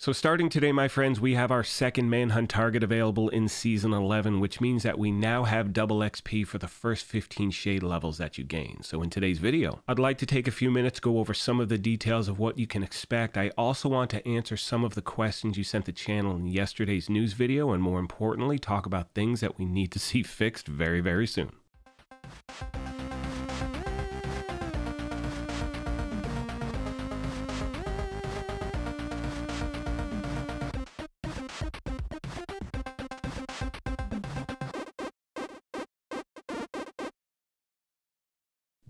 So starting today, my friends, we have our second Manhunt target available in Season 11, which means that we now have double XP for the first 15 shade levels that you gain. So in today's video, I'd like to take a few minutes, go over some of the details of what you can expect. I also want to answer some of the questions you sent the channel in yesterday's news video, and more importantly, talk about things that we need to see fixed very, very soon.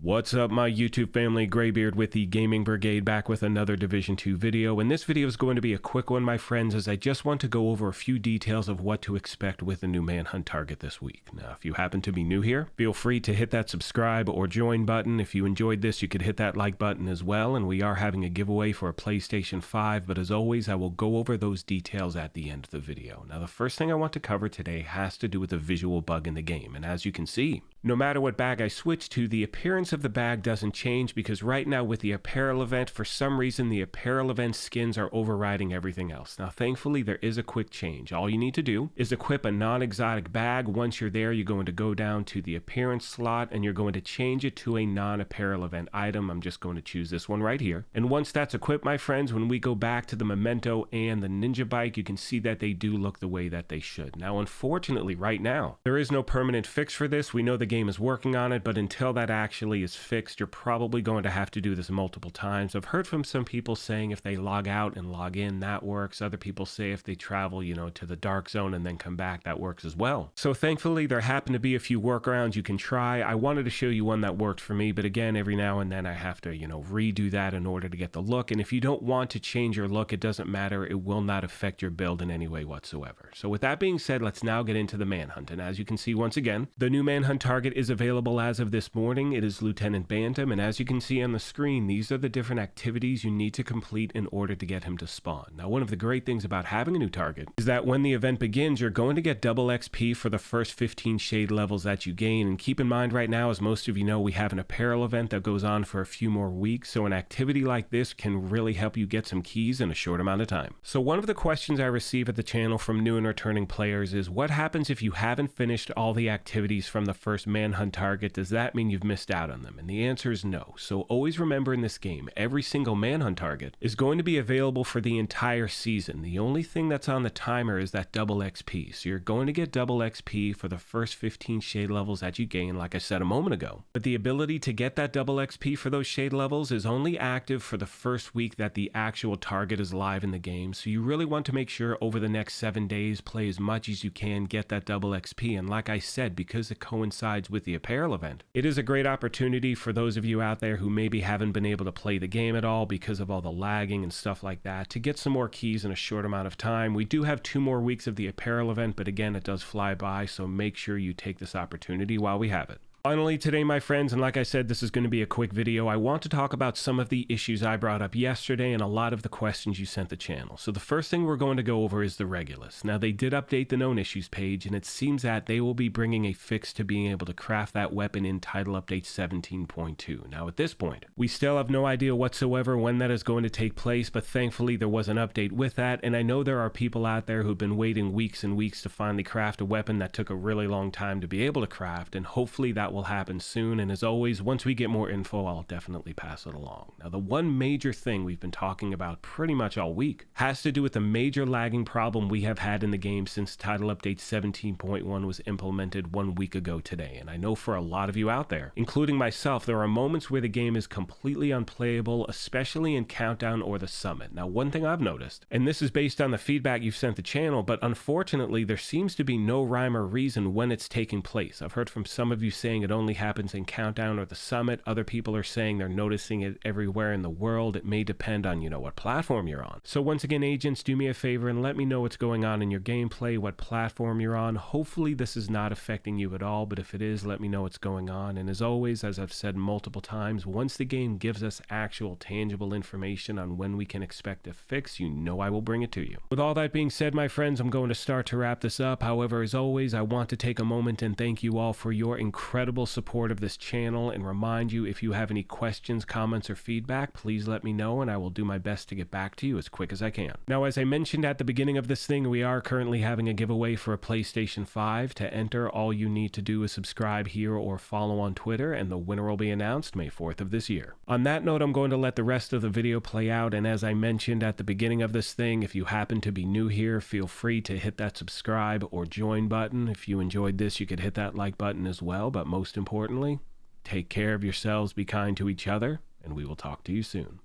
What's up, my YouTube family? Graybeard with the Gaming Brigade, back with another Division 2 video, and this video is going to be a quick one, my friends, as I just want to go over a few details of what to expect with the new Manhunt target this week. Now, if you happen to be new here, feel free to hit that subscribe or join button. If you enjoyed this, you could hit that like button as well, and we are having a giveaway for a PlayStation 5, but as always, I will go over those details at the end of the video. Now, the first thing I want to cover today has to do with a visual bug in the game, and as you can see, no matter what bag I switch to, the appearance of the bag doesn't change, because right now with the apparel event, for some reason the apparel event skins are overriding everything else. Now thankfully there is a quick change. All you need to do is equip a non-exotic bag. Once you're there, you're going to go down to the appearance slot and you're going to change it to a non-apparel event item. I'm just going to choose this one right here. And once that's equipped, my friends, when we go back to the Memento and the Ninja Bike, you can see that they do look the way that they should. Now unfortunately right now, there is no permanent fix for this. We know the game is working on it, but until that actually is fixed, you're probably going to have to do this multiple times. I've heard from some people saying if they log out and log in, that works. Other people say if they travel, to the dark zone and then come back, that works as well. So thankfully, there happen to be a few workarounds you can try. I wanted to show you one that worked for me, but again, every now and then I have to, redo that in order to get the look. And if you don't want to change your look, it doesn't matter. It will not affect your build in any way whatsoever. So with that being said, let's now get into the Manhunt. And as you can see, once again, the new Manhunt target is available as of this morning. It is Lieutenant Bantam, and as you can see on the screen, these are the different activities you need to complete in order to get him to spawn. Now, one of the great things about having a new target is that when the event begins, you're going to get double XP for the first 15 shade levels that you gain. And keep in mind right now, as most of you know, we have an apparel event that goes on for a few more weeks, so an activity like this can really help you get some keys in a short amount of time. So one of the questions I receive at the channel from new and returning players is, what happens if you haven't finished all the activities from the first Manhunt target? Does that mean you've missed out on them? And the answer is no. So always remember, in this game, every single Manhunt target is going to be available for the entire season. The only thing that's on the timer is that double XP. So you're going to get double XP for the first 15 shade levels that you gain, like I said a moment ago. But the ability to get that double XP for those shade levels is only active for the first week that the actual target is live in the game. So you really want to make sure over the next 7 days, play as much as you can, get that double XP. And like I said, because it coincides with the apparel event, it is a great opportunity for those of you out there who maybe haven't been able to play the game at all because of all the lagging and stuff like that, to get some more keys in a short amount of time. We do have 2 more weeks of the apparel event, but again, it does fly by, so make sure you take this opportunity while we have it. Finally today, my friends, and like I said, this is going to be a quick video, I want to talk about some of the issues I brought up yesterday and a lot of the questions you sent the channel. So the first thing we're going to go over is the Regulus. Now, they did update the known issues page, and it seems that they will be bringing a fix to being able to craft that weapon in Title Update 17.2. Now, at this point, we still have no idea whatsoever when that is going to take place, but thankfully there was an update with that, and I know there are people out there who've been waiting weeks and weeks to finally craft a weapon that took a really long time to be able to craft, and hopefully that will happen soon. And as always, once we get more info, I'll definitely pass it along. Now, the one major thing we've been talking about pretty much all week has to do with the major lagging problem we have had in the game since Title Update 17.1 was implemented 1 week ago today. And I know for a lot of you out there, including myself, there are moments where the game is completely unplayable, especially in Countdown or the Summit. Now, one thing I've noticed, and this is based on the feedback you've sent the channel, but unfortunately there seems to be no rhyme or reason when it's taking place. I've heard from some of you saying it only happens in Countdown or the Summit. Other people are saying they're noticing it everywhere in the world. It may depend on, what platform you're on. So once again, agents, do me a favor and let me know what's going on in your gameplay, what platform you're on. Hopefully this is not affecting you at all, but if it is, let me know what's going on. And as always, as I've said multiple times, once the game gives us actual tangible information on when we can expect a fix, I will bring it to you. With all that being said, my friends, I'm going to start to wrap this up. However, as always, I want to take a moment and thank you all for your incredible incredible support of this channel and remind you, if you have any questions, comments, or feedback, please let me know and I will do my best to get back to you as quick as I can. Now, as I mentioned at the beginning of this thing, we are currently having a giveaway for a PlayStation 5. To enter, all you need to do is subscribe here or follow on Twitter, and the winner will be announced May 4th of this year. On that note, I'm going to let the rest of the video play out, and as I mentioned at the beginning of this thing, if you happen to be new here, feel free to hit that subscribe or join button. If you enjoyed this, you could hit that like button as well, but most importantly, take care of yourselves, be kind to each other, and we will talk to you soon.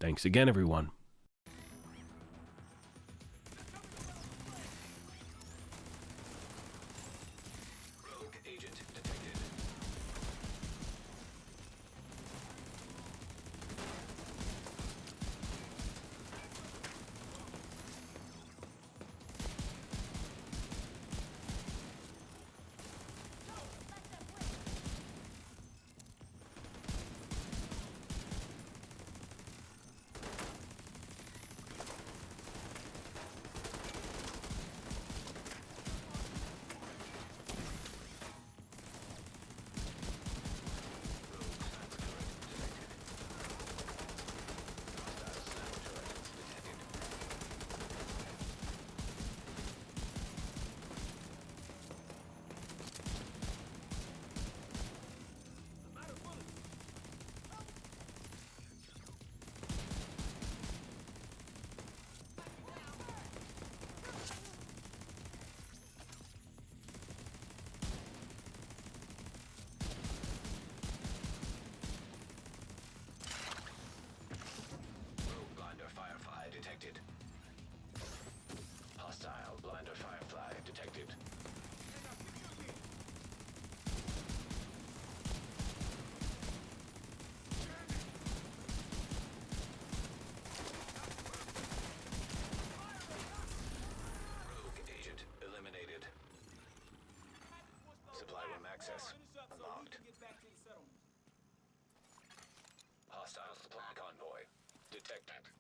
Thanks again, everyone. Detected. Hostile blinder firefly detected. Rogue agent eliminated. Supply room access unlocked. Hostile supply convoy detected.